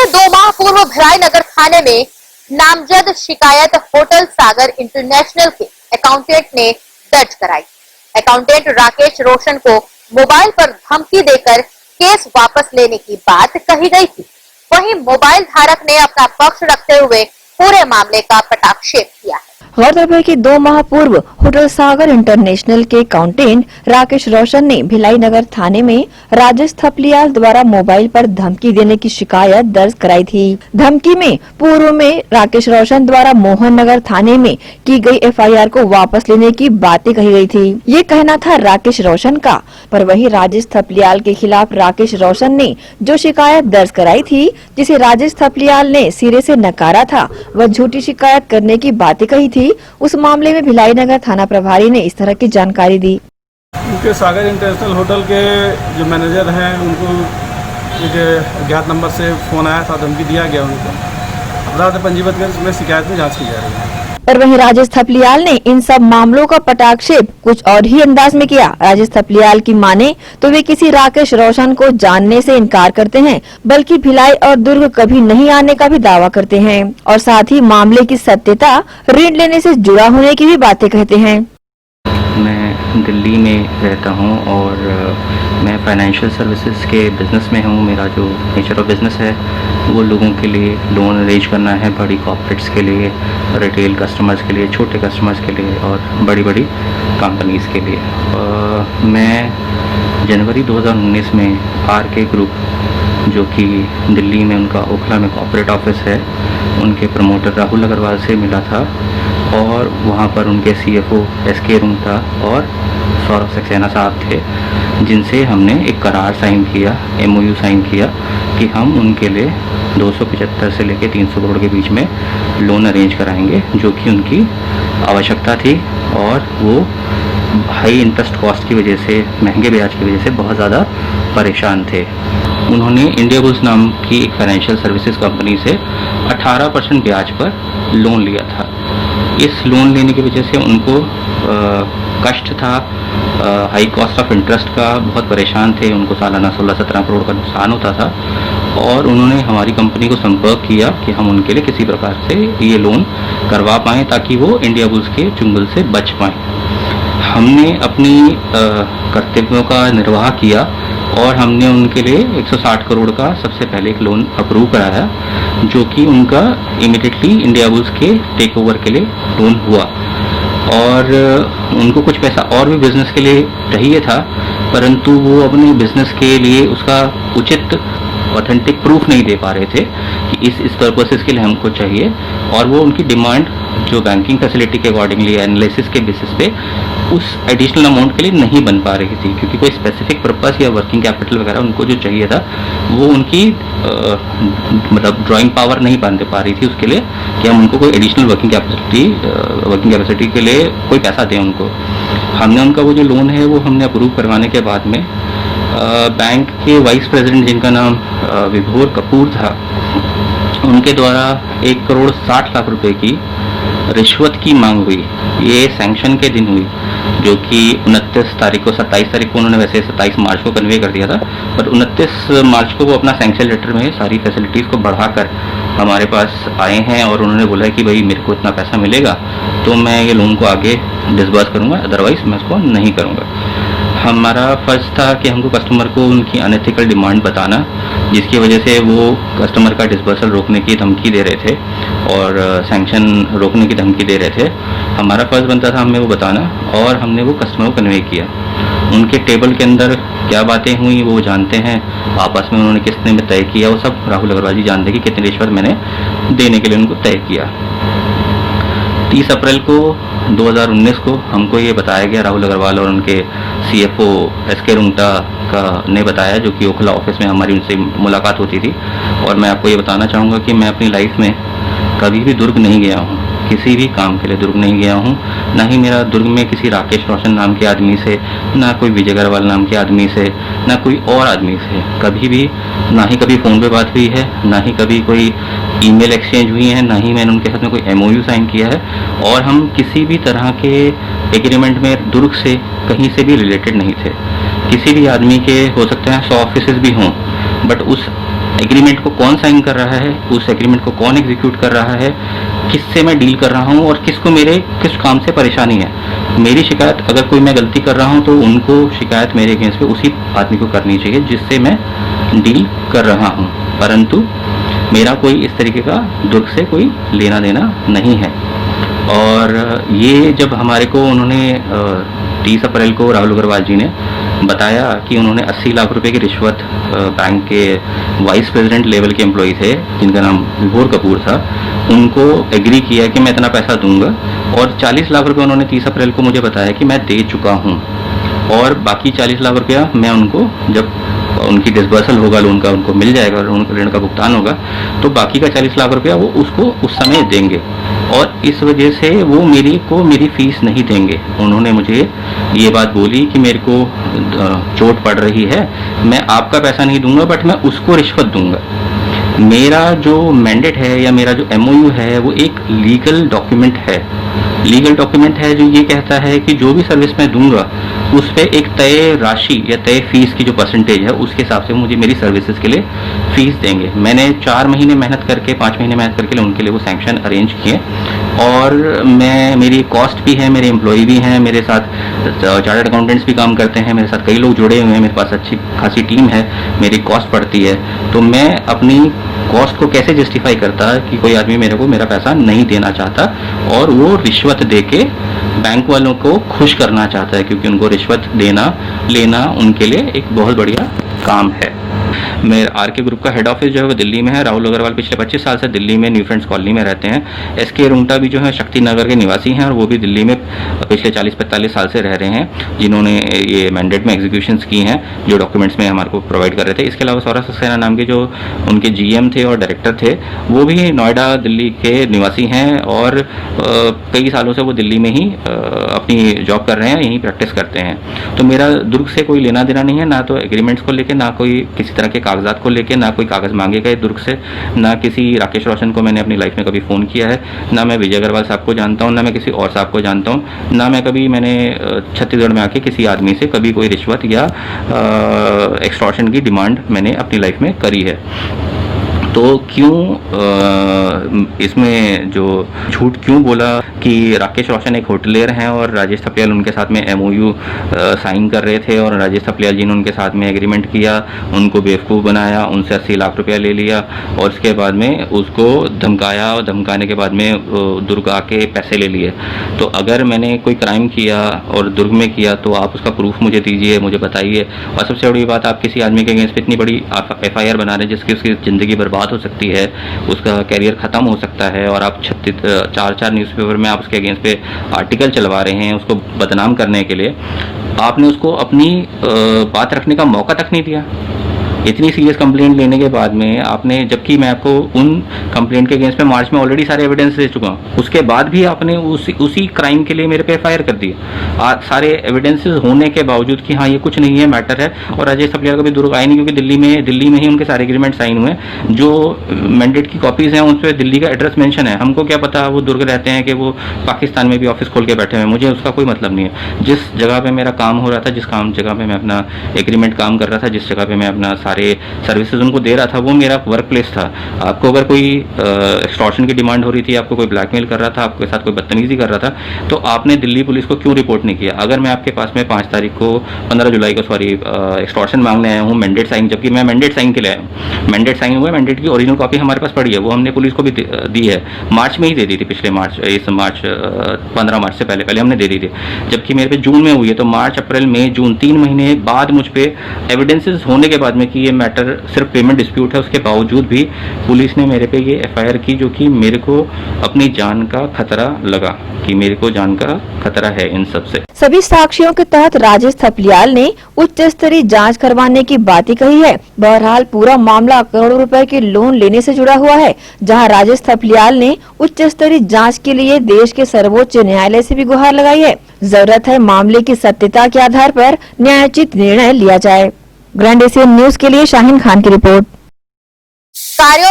से 2 माह पूर्व भिलाई नगर थाने में नामजद शिकायत होटल सागर इंटरनेशनल के अकाउंटेंट ने दर्ज कराई। अकाउंटेंट राकेश रोशन को मोबाइल पर धमकी देकर केस वापस लेने की बात कही गई थी। वहीं मोबाइल धारक ने अपना पक्ष रखते हुए पूरे मामले का पटाक्षेप किया है। गौरतलब है कि 2 माह पूर्व होटल सागर इंटरनेशनल के अकाउंटेंट राकेश रोशन ने भिलाई नगर थाने में राजेश थपलियाल द्वारा मोबाइल पर धमकी देने की शिकायत दर्ज कराई थी। धमकी में पूर्व में राकेश रोशन द्वारा मोहन नगर थाने में की गई एफआईआर को वापस लेने की बातें कही गई थी। ये कहना था राकेश रोशन का, पर वही राजेश थपलियाल के खिलाफ राकेश रोशन ने जो शिकायत दर्ज कराई थी, जिसे राजेश थपलियाल ने सिरे से नकारा था, वह झूठी शिकायत करने की बातें कही थी। उस मामले में भिलाई नगर थाना प्रभारी ने इस तरह की जानकारी दी। उनके सागर इंटरनेशनल होटल के जो मैनेजर हैं उनको एक अज्ञात नंबर से फोन आया था, धमकी दिया गया उनको। अपराध पंजीबद्ध कर इसमें शिकायत में जांच की जा रही है। और वहीं राजेश थपलियाल ने इन सब मामलों का पटाक्षेप कुछ और ही अंदाज में किया। राजेश थपलियाल की माने तो वे किसी राकेश रोशन को जानने से इनकार करते हैं, बल्कि भिलाई और दुर्ग कभी नहीं आने का भी दावा करते हैं और साथ ही मामले की सत्यता ऋण लेने से जुड़ा होने की भी बातें कहते हैं। मैं दिल्ली में रहता हूं और मैं फाइनेंशियल सर्विसेज के बिज़नेस में हूं। मेरा जो नेचर ऑफ बिज़नेस है वो लोगों के लिए लोन अरेंज करना है, बड़ी कॉर्पोरेट्स के लिए, रिटेल कस्टमर्स के लिए, छोटे कस्टमर्स के लिए और बड़ी बड़ी कंपनीज़ के लिए। मैं जनवरी 2019 में RK ग्रुप, जो कि दिल्ली में उनका ओखला में कॉर्पोरेट ऑफिस है, उनके प्रमोटर राहुल अग्रवाल से मिला था और वहाँ पर उनके CFO SK रुंगटा और सौरभ सक्सेना साहब थे, जिनसे हमने एक करार साइन किया, MOU साइन किया कि हम उनके लिए 275 से लेकर 300 करोड़ के बीच में लोन अरेंज कराएंगे, जो कि उनकी आवश्यकता थी और वो हाई इंटरेस्ट कॉस्ट की वजह से, महंगे ब्याज की वजह से बहुत ज़्यादा परेशान थे। उन्होंने इंडियाबुल्स नाम की एक फाइनेंशियल सर्विसेज कंपनी से 18% ब्याज पर लोन लिया था। इस लोन लेने की वजह से उनको कष्ट था, हाई कॉस्ट ऑफ इंटरेस्ट का, बहुत परेशान थे। उनको सालाना 16-17 करोड़ का नुकसान होता था और उन्होंने हमारी कंपनी को संपर्क किया कि हम उनके लिए किसी प्रकार से ये लोन करवा पाएँ ताकि वो इंडियाबुल्स के चुंगल से बच पाएँ। हमने अपनी कर्तव्यों का निर्वाह किया और हमने उनके लिए 160 करोड़ का सबसे पहले एक लोन अप्रूव कराया, जो कि उनका इमीडिएटली इंडियाबुल्स के टेक ओवर के लिए लोन हुआ। और उनको कुछ पैसा और भी बिजनेस के लिए चाहिए था, परंतु वो अपने बिजनेस के लिए उसका उचित ऑथेंटिक प्रूफ नहीं दे पा रहे थे कि इस पर्पसेस के लिए हमको चाहिए, और वो उनकी डिमांड जो बैंकिंग फैसिलिटी के अकॉर्डिंगली एनालिसिस के बेसिस पे उस एडिशनल अमाउंट के लिए नहीं बन पा रही थी, क्योंकि कोई स्पेसिफिक पर्पस या वर्किंग कैपिटल वगैरह उनको जो चाहिए था वो उनकी मतलब ड्राइंग पावर नहीं बन पा रही थी उसके लिए कि हम उनको कोई एडिशनल वर्किंग कैपेसिटी के लिए कोई पैसा दें उनको। हमने उनका वो जो लोन है वो हमने अप्रूव करवाने के बाद में बैंक के वाइस प्रेसिडेंट, जिनका नाम विभोर कपूर था, उनके द्वारा 1,60,00,000 रुपए की रिश्वत की मांग हुई। ये सैंक्शन के दिन हुई, जो कि 29 तारीख को, 27 तारीख को उन्होंने वैसे 27 मार्च को कन्वे कर दिया था, पर 29 मार्च को वो अपना सैंक्शन लेटर में सारी फैसिलिटीज़ को बढ़ाकर हमारे पास आए हैं और उन्होंने बोला है कि भाई मेरे को इतना पैसा मिलेगा तो मैं ये लोन को आगे डिसबर्स करूँगा, अदरवाइज मैं उसको नहीं करूँगा। हमारा फ़र्ज़ था कि हमको कस्टमर को उनकी अनएथिकल डिमांड बताना, जिसकी वजह से वो कस्टमर का डिसबर्सल रोकने की धमकी दे रहे थे और सैंक्शन रोकने की धमकी दे रहे थे। हमारा फ़र्ज़ बनता था हमें वो बताना, और हमने वो कस्टमर को कन्वे किया। उनके टेबल के अंदर क्या बातें हुई वो जानते हैं, आपस में उन्होंने किसने में तय किया वो सब राहुल अग्रवाल जी जानते हैं कि कितनी रिश्वत मैंने देने के लिए उनको तय किया। 30 अप्रैल को 2019 को हमको ये बताया गया, राहुल अग्रवाल और उनके CFO SK रुंगटा ने बताया, जो कि ओखला ऑफिस में हमारी उनसे मुलाकात होती थी। और मैं आपको ये बताना चाहूँगा कि मैं अपनी लाइफ में कभी भी दुर्ग नहीं गया हूँ, किसी भी काम के लिए दुर्ग नहीं गया हूँ, ना ही मेरा दुर्ग में किसी राकेश रोशन नाम के आदमी से, ना कोई विजय अग्रवाल नाम के आदमी से, ना कोई और आदमी से कभी भी, ना ही कभी फ़ोन पे बात हुई है, ना ही कभी कोई ईमेल एक्सचेंज हुई है, ना ही मैंने उनके साथ में कोई MOU साइन किया है। और हम किसी भी तरह के एग्रीमेंट में दुर्ग से कहीं से भी रिलेटेड नहीं थे। किसी भी आदमी के हो सकते हैं 100 ऑफिसेज भी हों, बट उस एग्रीमेंट को कौन साइन कर रहा है, उस एग्रीमेंट को कौन एग्जीक्यूट कर रहा है, किससे मैं डील कर रहा हूँ और किसको मेरे किस काम से परेशानी है। मेरी शिकायत, अगर कोई मैं गलती कर रहा हूँ तो उनको शिकायत मेरे अगेंस्ट पे उसी आदमी को करनी चाहिए जिससे मैं डील कर रहा हूँ, परंतु मेरा कोई इस तरीके का दुर्ग से कोई लेना देना नहीं है। और ये जब हमारे को उन्होंने 30 अप्रैल को राहुल अग्रवाल जी ने बताया कि उन्होंने 80 लाख रुपए की रिश्वत बैंक के वाइस प्रेसिडेंट लेवल के एम्प्लॉय थे जिनका नाम विभोर कपूर था, उनको एग्री किया कि मैं इतना पैसा दूंगा, और 40 लाख रुपए उन्होंने 30 अप्रैल को मुझे बताया कि मैं दे चुका हूं, और बाकी 40 लाख रुपया मैं उनको जब उनकी डिसबर्सल होगा लोन का, उनको मिल जाएगा और उनको ऋण का भुगतान होगा, तो बाकी का 40 लाख रुपया वो उसको उस समय देंगे। और इस वजह से वो मेरी फीस नहीं देंगे। उन्होंने मुझे ये बात बोली कि मेरे को चोट पड़ रही है, मैं आपका पैसा नहीं दूंगा बट मैं उसको रिश्वत दूंगा। मेरा जो मैंडेट है या मेरा जो MOU है वो एक लीगल डॉक्यूमेंट है, जो ये कहता है कि जो भी सर्विस मैं दूंगा उस पे एक तय राशि या तय फीस की जो परसेंटेज है उसके हिसाब से मुझे मेरी सर्विसेज के लिए फीस देंगे। मैंने 4 महीने मेहनत करके 5 महीने मेहनत करके उनके लिए वो सैंक्शन अरेंज किए, और मेरी कॉस्ट भी है, मेरे एम्प्लॉय भी हैं, मेरे साथ चार्टर्ड अकाउंटेंट्स भी काम करते हैं, मेरे साथ कई लोग जुड़े हुए हैं, मेरे पास अच्छी खासी टीम है, मेरी कॉस्ट पड़ती है। तो मैं अपनी कॉस्ट को कैसे जस्टिफाई करता कि कोई आदमी मेरे को मेरा पैसा नहीं देना चाहता और वो रिश्वत देके बैंक वालों को खुश करना चाहता है, क्योंकि उनको रिश्वत देना लेना उनके लिए एक बहुत बढ़िया काम है। मैं आरके ग्रुप का हेड ऑफिस जो है वो दिल्ली में है। राहुल अग्रवाल पिछले 25 साल से दिल्ली में न्यू फ्रेंड्स कॉलोनी में रहते हैं। SK रुंगटा भी जो है शक्ति नगर के निवासी हैं और वो भी दिल्ली में पिछले 40-45 साल से रह रहे हैं, जिन्होंने ये मैंडेट में एग्जीक्यूशंस की हैं जो डॉक्यूमेंट्स में हमारे को प्रोवाइड कर रहे थे। इसके अलावा सौरभ सक्सेना नाम के जो उनके GM थे और डायरेक्टर थे वो भी नोएडा दिल्ली के निवासी हैं और कई सालों से वो दिल्ली में ही अपनी जॉब कर रहे हैं, यहीं प्रैक्टिस करते हैं। तो मेरा दुर्ग से कोई लेना देना नहीं है, ना तो एग्रीमेंट्स को लेके, ना कोई किसी तरह के कागजात को लेके, ना कोई कागज मांगे गए दुर्ग से, ना किसी राकेश रोशन को मैंने अपनी लाइफ में कभी फ़ोन किया है, ना मैं विजय अग्रवाल साहब को जानता हूँ, ना मैं किसी और साहब को जानता हूँ, ना मैं कभी मैंने छत्तीसगढ़ में आके किसी आदमी से कभी कोई रिश्वत या एक्सटॉर्शन की डिमांड मैंने अपनी लाइफ में करी है। तो क्यों इसमें जो झूठ क्यों बोला कि राकेश रोशन एक होटलियर हैं और राजेश थपलियाल उनके साथ में MOU साइन कर रहे थे और राजेश थपलियाल जी ने उनके साथ में एग्रीमेंट किया, उनको बेवकूफ़ बनाया, उनसे 80 लाख रुपया ले लिया और उसके बाद में उसको धमकाया और धमकाने के बाद में दुर्ग आके पैसे ले लिए। तो अगर मैंने कोई क्राइम किया और दुर्ग में किया तो आप उसका प्रूफ मुझे दीजिए, मुझे बताइए। और सबसे बड़ी बात, आप किसी आदमी के अगेंस्ट इतनी बड़ी FIR बना रहे हैं जिसकी उसकी ज़िंदगी बर्बाद हो सकती है, उसका कैरियर ख़त्म हो सकता है, और आप 4 न्यूज़पेपर में आप उसके अगेंस्ट पे आर्टिकल चलवा रहे हैं उसको बदनाम करने के लिए। आपने उसको अपनी बात रखने का मौका तक नहीं दिया। इतनी सीरियस कंप्लेंट लेने के बाद में आपने, जबकि मैं आपको उन कंप्लेंट के अगेंस्ट में मार्च में ऑलरेडी सारे एविडेंस दे चुका हूँ, उसके बाद भी आपने उसी क्राइम के लिए मेरे पे FIR कर दिया। सारे एविडेंसेस होने के बावजूद कि हाँ ये कुछ नहीं है, मैटर है। और राजेश थपलियाल का भी दुर्ग आए नहीं, क्योंकि दिल्ली में ही उनके सारे एग्रीमेंट साइन हुए। जो मैंडेट की कॉपीज़ हैं उन पर दिल्ली का एड्रेस मेंशन है। हमको क्या पता वो दुर्ग रहते हैं कि वो पाकिस्तान में भी ऑफिस खोल के बैठे हुए हैं, मुझे उसका कोई मतलब नहीं है। जिस जगह पे मेरा काम हो रहा था, जिस जगह पे मैं अपना एग्रीमेंट काम कर रहा था, जिस जगह पे मैं अपना सारे सर्विसेज उनको दे रहा था, वो मेरा वर्क प्लेस था। आपको अगर कोई एक्सटॉर्शन की डिमांड हो रही थी, आपको कोई ब्लैकमेल कर रहा था, आपके साथ कोई बदतमीजी कर रहा था, तो आपने दिल्ली पुलिस को क्यों रिपोर्ट नहीं किया? अगर मैं आपके पास में 15 जुलाई को एक्सटॉर्शन मांगने आया हूँ, मैंडेट साइन, जबकि मैं मैंडेट साइन के लिए आया हूँ, मैंडेट साइन हुआ है, मैंडेट की ओरिजिनल कॉपी हमारे पास पड़ी है, वो हमने पुलिस को भी दी है, मार्च में ही दे दी थी, पिछले मार्च 15 मार्च से पहले हमने दे दी थी, जबकि मेरे पे जून में हुई है। तो मार्च, अप्रैल, मई, जून 3 महीने बाद मुझ पे एविडेंसेस होने के बाद में कि ये मैटर सिर्फ पेमेंट डिस्प्यूट है, उसके बावजूद भी पुलिस ने मेरे पे ये FIR की, जो कि मेरे को अपनी जान का खतरा लगा, कि मेरे को जान का खतरा है इन सब से। सभी साक्ष्यों के तहत राजेश थपलियाल ने उच्च स्तरीय जांच करवाने की बात ही कही है। बहरहाल पूरा मामला करोड़ों रुपए के लोन लेने से जुड़ा हुआ है, जहां राजेश थपलियाल ने उच्च स्तरीय जांच के लिए देश के सर्वोच्च न्यायालय से भी गुहार लगाई है। जरूरत है मामले की सत्यता के आधार पर न्यायोचित निर्णय लिया जाए। ग्रैंड एशियन न्यूज के लिए शाहीन खान की रिपोर्ट। कार्यों